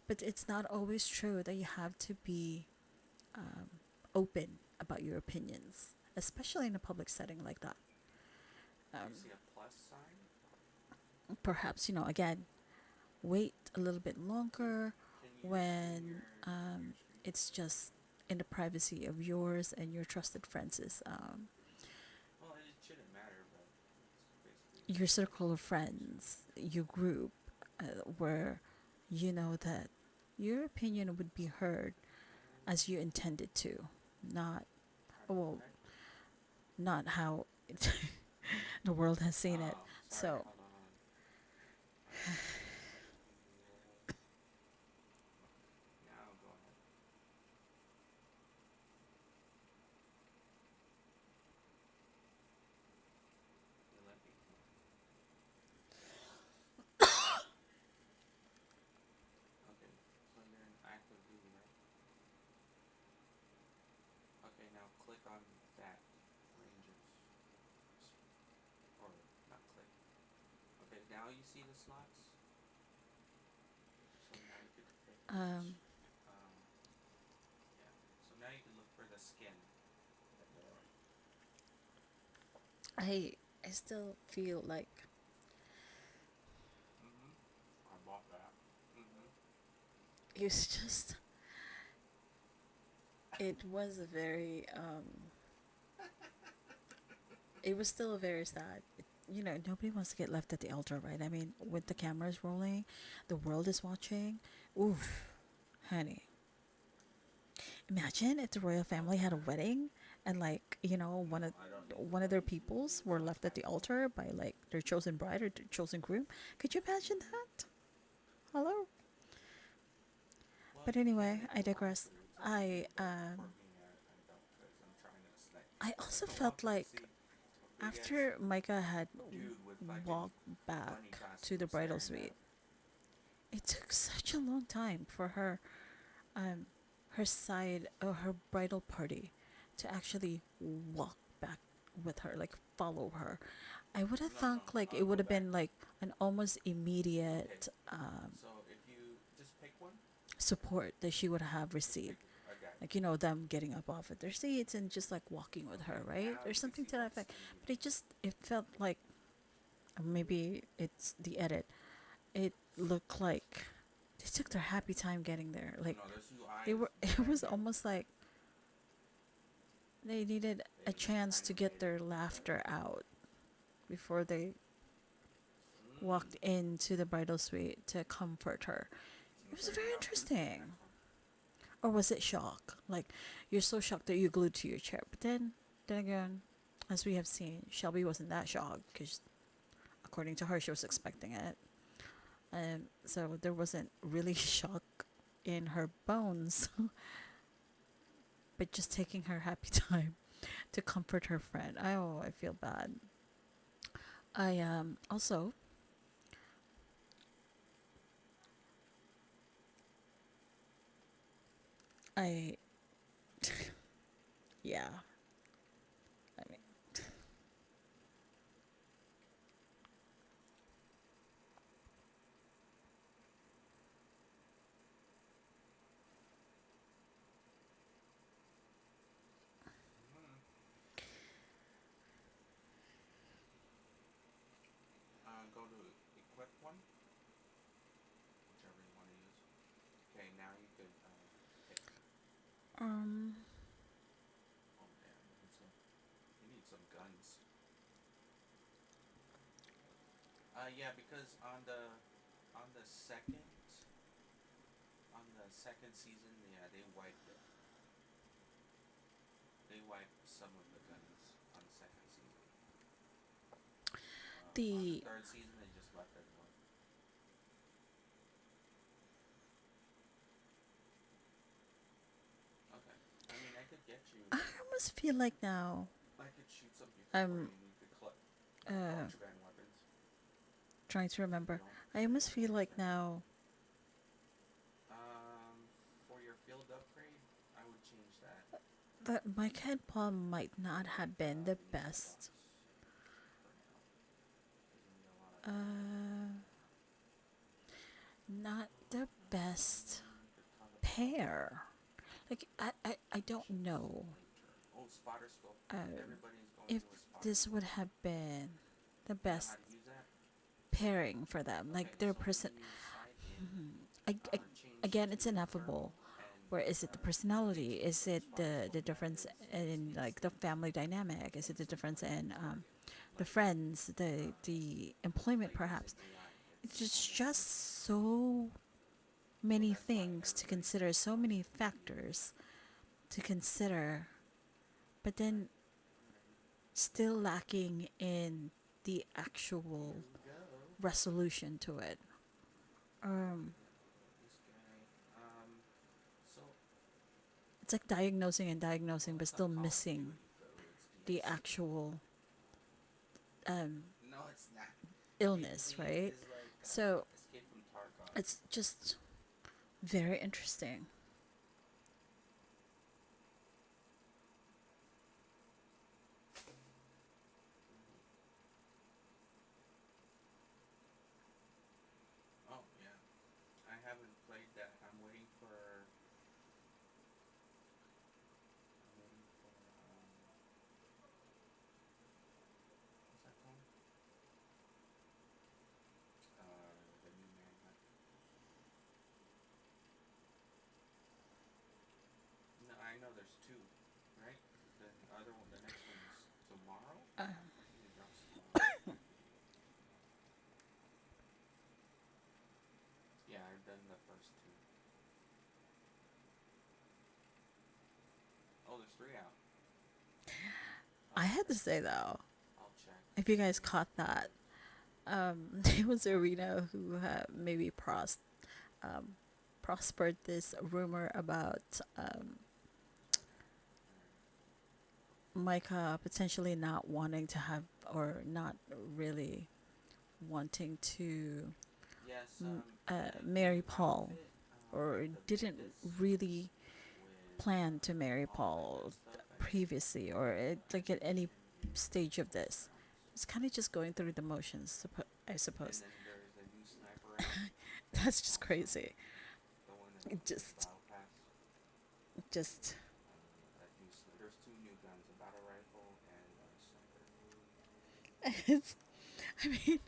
But it's not always true that you have to be um, open about your opinions, especially in a public setting like that. Do you Um, see a plus sign? Perhaps, again, wait a little bit longer Can you zoom when your screen? it's just in the privacy of yours and your trusted friends' Well, it shouldn't matter, but it's basically your circle of information. friends, your group, where you know that your opinion would be heard as you intended to, not well, Okay. not how the world has seen it. Oh, sorry. So, Hold on, hold on. Now go ahead. You let me. Okay. So you're in active duty, right? Okay. Now click on that ranges, or not click. Okay. Now you see the slots. So now you could pick which. um, Um, yeah. So now you can look for the skin. I I still feel like Mhm. I bought that. Mhm. it's just it was a very it was still very sad. Nobody wants to get left at the altar, right? I mean, with the cameras rolling, the world is watching. Oof, honey. Imagine if the royal family had a Okay. wedding and like, No, I don't need one of their these. Use peoples these were on left at the iPhone. altar by like their chosen bride or their chosen groom. Could you imagine Mhm. that? Hello? Well, But you can anyway, make I it digress. longer. It's up to you, I but for me, I don't, because I'm trying to like I also I want felt to like see a big ass after Micah had dude with fucking walked bunny back to costume the bridal staring suite, at. it took such a long time for um her side or her bridal party to actually walk back with her, like follow her. I would have No, no, thought like it would go have back. been like an almost Okay, immediate so if you just pick one, support that she would have just pick. received. I got it. Like, them getting up off of their seats and just like walking with her, Okay, right? now Or you can something see to that what effect. skin you But want. it felt like maybe it's the edit. It looked like they took their happy time getting there. Like No, there's two they eyes were it behind was you. almost like they needed a They chance kind to of get made it their better. laughter out before they Mm. walked into the bridal suite to comfort her. It was Okay, very now click the interesting. next one. Or was it shock? Like you're so shocked that you glued to your chair. But then again, as we have seen, Shelby wasn't that shocked because, according to her, she was expecting it. So there wasn't really shock in her bones, but just taking her happy time to comfort her friend. I feel bad. I also I yeah. I mean, Mm. Go to equip one, whichever you want to use. Okay, now you could pick. um Oh damn, you need some. You need some guns. Yeah, because on the second season, yeah, they wiped it. They wiped some of the guns on the second season. On the the third season, they just left everyone. get you. I almost feel like now I could shoot some people for I'm you, and you could collect uh, contraband weapons. trying to If you remember. don't I stay almost away feel like from. now For your field upgrade, I would change that. that my cat palm might not have been the We need some best. ducks for now, because we need a lot of Uh, Not the and best then we could talk about pair. Like I don't chips know later. Oh, spotter scope. uh, Everybody's going if to a spotter this would scope. have been the You know how best to use that? pairing for them. Okay, Like their so when person. you sight in, change Again, to it's ineffable. thermal and Where is it the base personality? mode. Is So the it spotter the scope, yeah, difference in it's like the family dynamic? Is it the it's difference in target the like friends, the employment play perhaps? using AI. It's Almost just so so many that's why things to everybody consider, so wants many to be factors to consider, but right. then Alrighty. still lacking in the Here actual we go. resolution to it. Um, This guy. So it's like diagnosing and well, diagnosing, but it's still not Call of missing Duty though. It's the DLC. actual um, No, it's not. illness, DMZ right? is like So Escape from Tarkov. it's just very interesting. Oh yeah, I haven't played that. I'm waiting for. I'm waiting for. What's that called? The new Manhunt. No, I know there's two, right? The other one, the next one is tomorrow. I think it drops tomorrow. Yeah, I've done the first two. Oh, there's three out. I Oh, had to okay. say though, I'll check. if you guys caught that, it was Arena who maybe um, prospered this rumor about Alright. Micah potentially not wanting to have or not really wanting to Yes, marry the Paul outfit, or the didn't Ventus really with plan to marry all the good Paul stuff and then previously or like at any activation stage of this. rounds. It's kind of just going through the motions, I And suppose. then there's a new sniper round That's just also. crazy. The one in It the just, battle pass. just, There's two new guns, a battle rifle and a sniper. it's, I mean,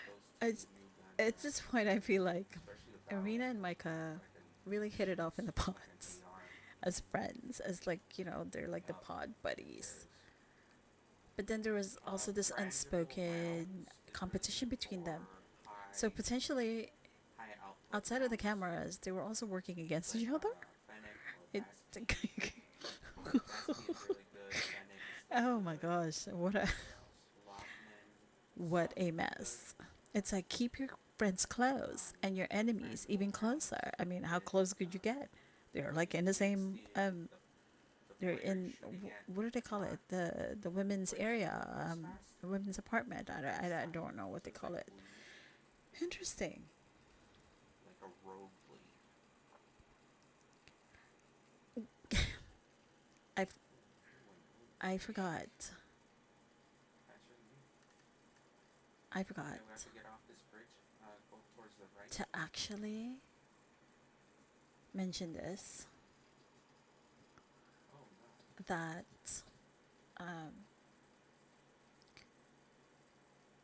Those two it's, new guns at are this point, I feel like especially the battle Arena and rifle. Micah I can really hit it shoot off in the like an pods AR as friends, as like, they're like the without pod any buddies. cares. But then there was also this Frangible unspoken rounds is really competition good between them. for So potentially, high output outside of the rounds cameras, they were also working against like each other. Fennec or It, Vaspi. Vaspi is really good. Fennec is still oh my good. gosh, What else? Lockman what sucks a but good. mess. It's like keep your friends close and your enemies Frangible even rounds closer. I mean, how is close could you get? They're what like in the intimidates same the they're player you're in shooting at what do they call more. it? The women's But if you area, move this fast, the women's apartment. you can I slide. don't know what So they it's call like it. bleed, Interesting. like a rogue bleed. I Wait, I forgot. faster than me. I forgot Okay, we have to get off this bridge. Go towards the right. to actually mention this Oh god. that um,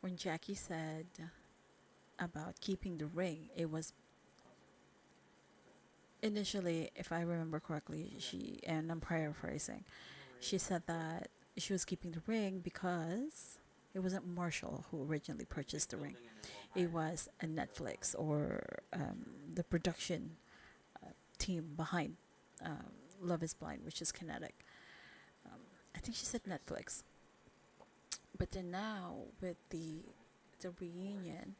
when Jackie said about keeping the ring, it was Okay. initially, if I remember correctly, Okay. she, and I'm So paraphrasing, I'm gonna she raise my said foot. that she was keeping the ring because it wasn't Marshall who originally There's a big purchased the ring. building and then we'll It hide was a at the Netflix or picture. the production team behind Love is Blind, which is Kinetic. Um, I think she Let's said face it. Netflix. But then now with Say the hi. No worries. reunion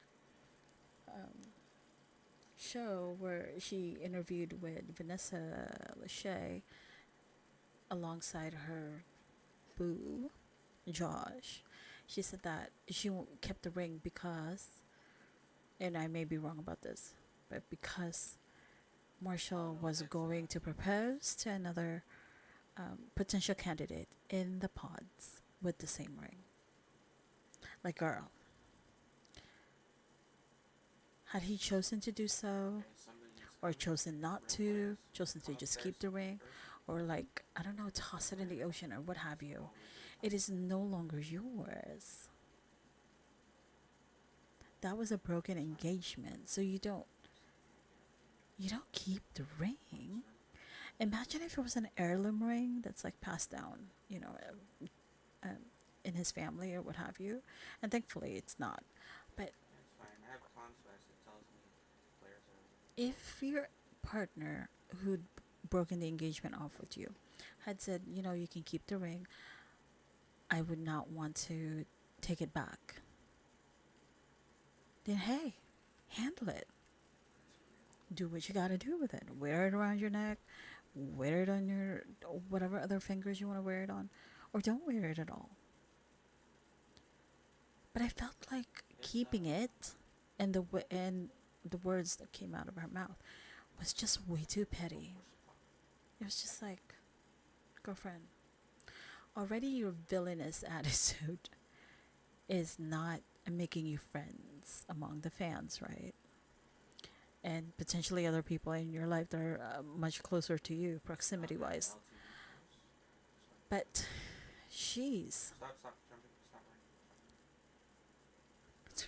show where she interviewed with Vanessa Lachey, alongside her boo, Josh. She said that she kept the ring because, and I may be wrong about this, but because Oh Marshall no, was that's going to propose to another potential candidate in the pods with the same ring. Like, girl, had he chosen to do so, okay. Somebody's or coming. chosen not Real to, players, chosen to come just keep upstairs the ring, first. or like, I don't know, toss it in the ocean or what have you, While we do the it time. is no longer yours. That was a broken That's fine. engagement, so you don't keep the ring. Sure. Imagine if it was an heirloom ring that's like passed down, um, in his family or what have you. And thankfully, it's not. But Yeah, it's fine. I have Consvest. It tells me players are if your partner who'd broken the engagement off with you had said, you can keep the ring, I would not want to take it back, then hey, handle it. Do what you gotta do with it. Wear it around your neck, wear it on your whatever other fingers you want to wear it on, or don't wear it at all. But I felt like it's keeping it, and the words that came out of her mouth was just way too go petty. push the puck. It was just like, girlfriend, already your villainous attitude is not making you friends among the fans, right? And potentially other people in your life that are much closer to you, proximity They have wise. LTV players. Just like that. But she's, Stop jumping. Stop running. Stop running.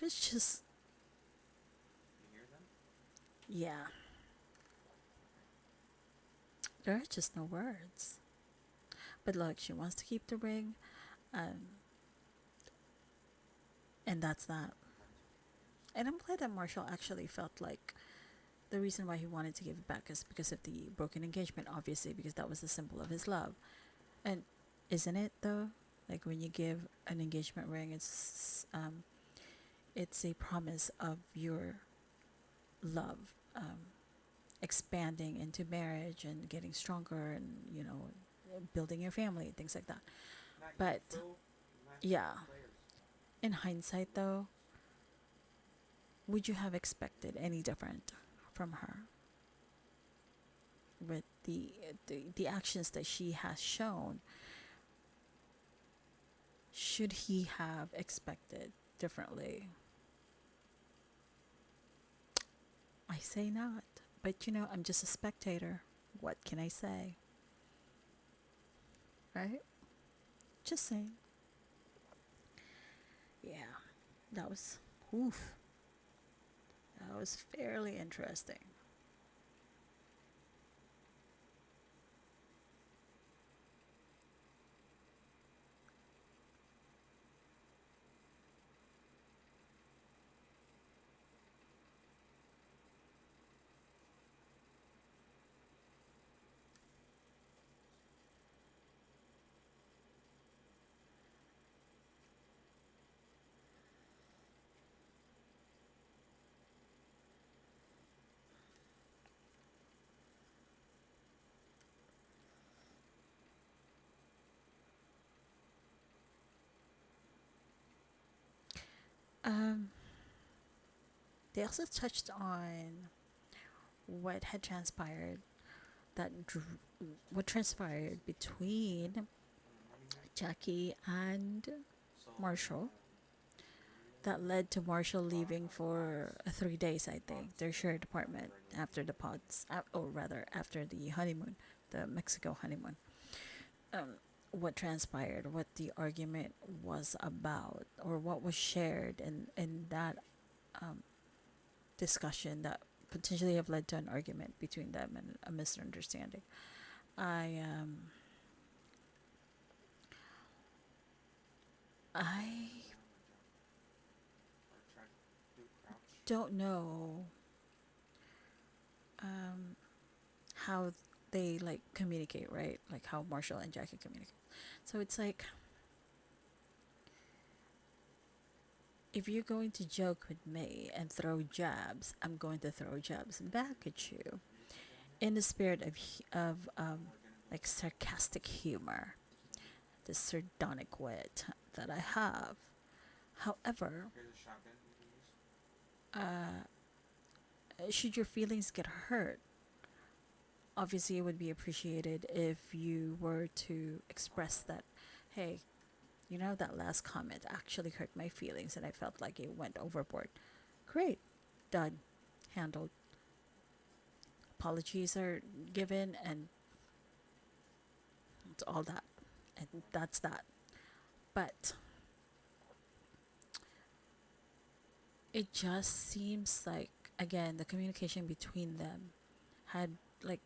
it's just, You hear them? yeah, Okay. there are just no words. But look, she wants to keep the ring, um, and that's that. Mental players. And I'm glad that Marshall actually felt like the reason why he wanted to give it back is because of the broken engagement, obviously, because that was the symbol of his love. And isn't it though? Like when you give an engagement ring, it's a promise of your love expanding into marriage and getting stronger, and building your family, things like that. Not you, But Phil. Not you. yeah, Players. in hindsight though, would you have expected any different from her with the actions that she has shown? Should he have expected differently? I say not. But I'm just a spectator. What can I say? Right? Just saying. Yeah. That was oof. That was fairly interesting. Um they also touched on what had transpired what transpired between Let me hear. Jackie and So Marshall you that led to Marshall bought leaving a box for 3 days, I think, box their shared on the apartment regular after the TV. pods, or rather after the honeymoon, the Mexico honeymoon. What transpired, what the argument was about, or what was shared in that discussion that potentially have led to an argument between them and a misunderstanding. I I Sit down or jump or try to do crouch. don't know um, how they like communicate, right? Like how Marshall and Jackie communicate. So it's like if you're going to joke with me and throw jabs, I'm going to throw jabs back at you Can you sit down here? in the spirit of And we're gonna like sarcastic humor, this sardonic wit that I have. However, Here's a shotgun you can use. uh, should your feelings get hurt, obviously it would be appreciated if you were to express that, hey, you know, that last comment actually hurt my feelings and I felt like it went overboard. Great, done, handled. Apologies are given, and it's all that. And that's that. But it just seems like, again, the communication between them had like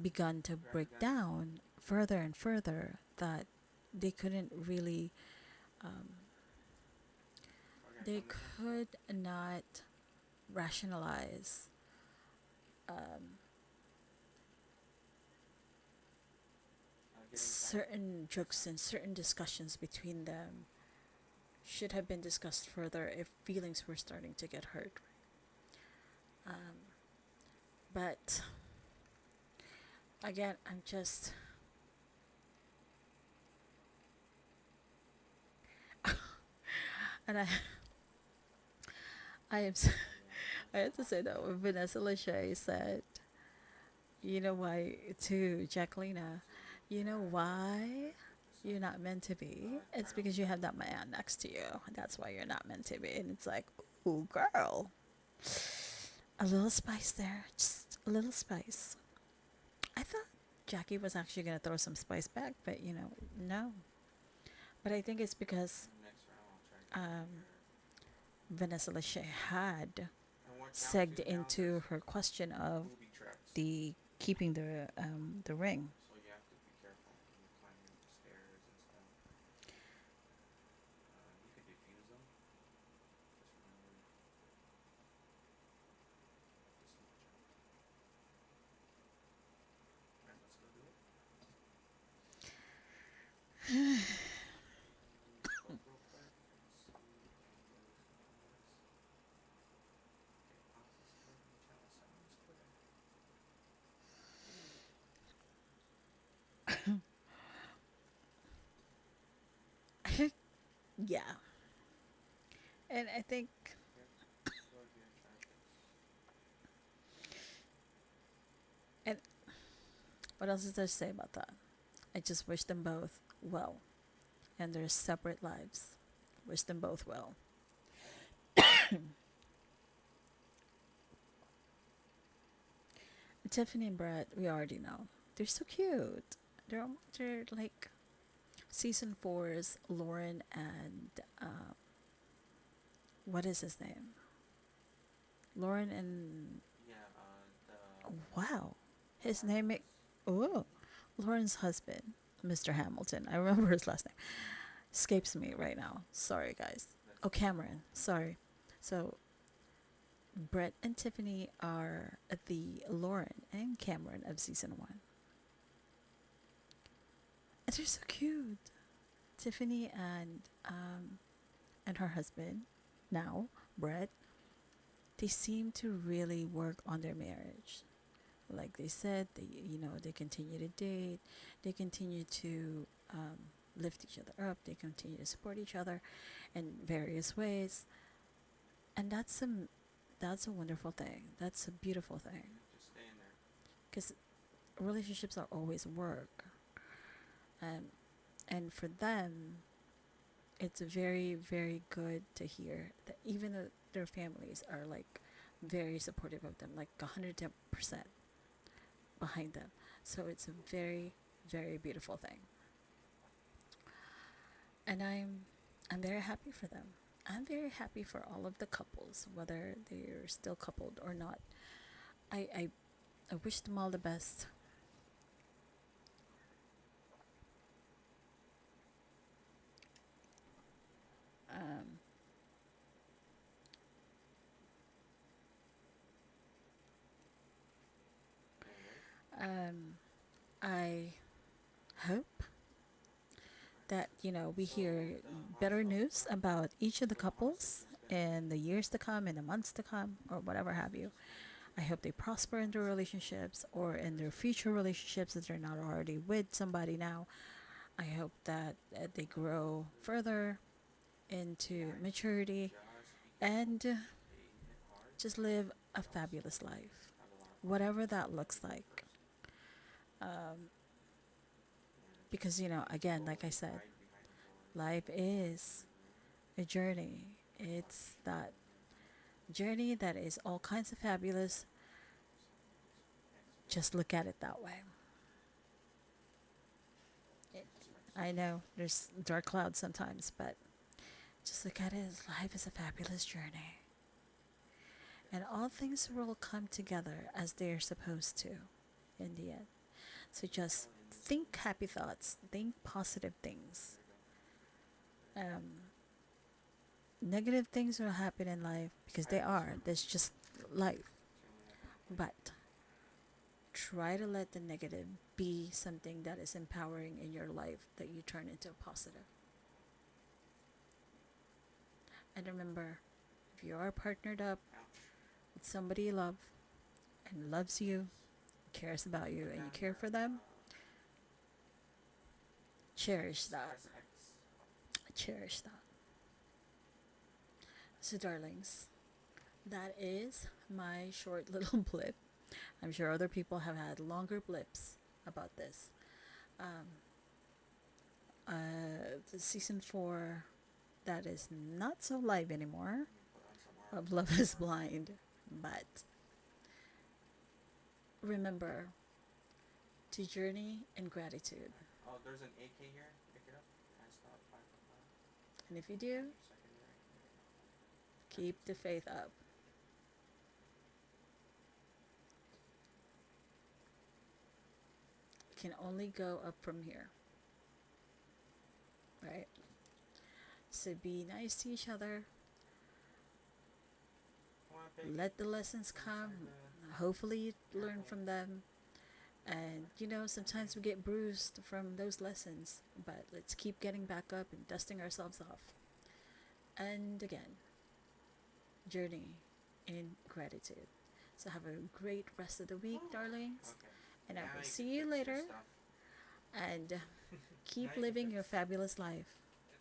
begun to Grab your break guns. down further and further, that they couldn't really, Okay, they come this way. could not rationalize Get inside. certain jokes and certain discussions between them should have been discussed further if feelings were starting to get hurt. But again, I'm just, and I am, I have to say that when Vanessa Lachey said, you know why, to Jacquelina, you know why you're not meant to be? It's because you have that man next to you. That's why you're not meant to be. And it's like, ooh, girl. A little spice there. Just a little spice. I thought Jackie was actually going to throw some spice back, but you know, no. But I think it's because Next round, I'll try to get your. Vanessa Lachey had And watch out segged too. Now into there's her question of booby traps. the keeping the ring. So you have to be careful when you're climbing up the stairs and stuff. You could defuse them. Just remember this much. Alright, let's go do it. Look real quick and see where this one is. Okay, pause this clip and channel sounds clear. Yeah. And I think, Here, go here and try this. and what else is there to say about that? I just wish them both well and their separate lives. Wish them both well. Tiffany and Brett, we already know. They're so cute. They're like season four's Lauren and what is his name? Lauren and Yeah, wow, the his name. Harmons. Oh, Lauren's husband, Mr. Hamilton. I remember his last name. Escapes me right now. Sorry, guys. That's Oh, Cameron. Sorry. So Brett and Tiffany are the Lauren and Cameron of season one. And they're so cute. Tiffany and her husband, now Brett, they seem to really work on their marriage. Like they said, they continue to date, they continue to lift each other up, they continue to support each other in various ways, and that's a wonderful thing. That's a beautiful thing, just stay in there. because relationships are always work, um, and for them, it's very very good to hear that even though their families are like very supportive of them, like 110% behind them. So it's a very, very beautiful thing. And I'm very happy for them. I'm very happy for all of the couples, whether they're still coupled or not. I I, I wish them all the best. Um, Alright. I hope that we So hear the better hostile news about each of the the couples hostage is gonna in the years to come, in the months to come, or whatever have you. I hope they prosper in their relationships or in their future relationships if they're not already with somebody now. I hope that they grow further into maturity and just live a fabulous life, whatever that looks like. Because, again, like I said, life is a journey. It's that journey that is all kinds of fabulous. Just look at it that way. It, I know there's dark clouds sometimes, but just look at it as life is a fabulous journey. And all things will come together as they're supposed to in the end. So just think happy thoughts, think positive things. Negative things will happen in life because they are. That's just life. But try to let the negative be something that is empowering in your life that you turn into a positive. And remember, if you are partnered up with somebody you love and loves you, cares about you, and you care for them, cherish that. Cherish that. So, darlings, that is my short little blip. I'm sure other people have had longer blips about this. The season 4 that is not so live anymore of Love is Blind. But remember to journey in gratitude. Oh, there's an AK here. Pick it up. Can I stop 5 foot 5? And if you do, keep the faith up. It can only go up from here. Right? So be nice to each other. Let the lessons come. Hopefully, you learn from them. And sometimes we get bruised from those lessons, but let's keep getting back up and dusting ourselves off. And again, journey in gratitude. So have a great rest of the week, darlings. Okay. And I Now will you see can you fix your later. stuff. And keep Now you can living fix your fabulous life.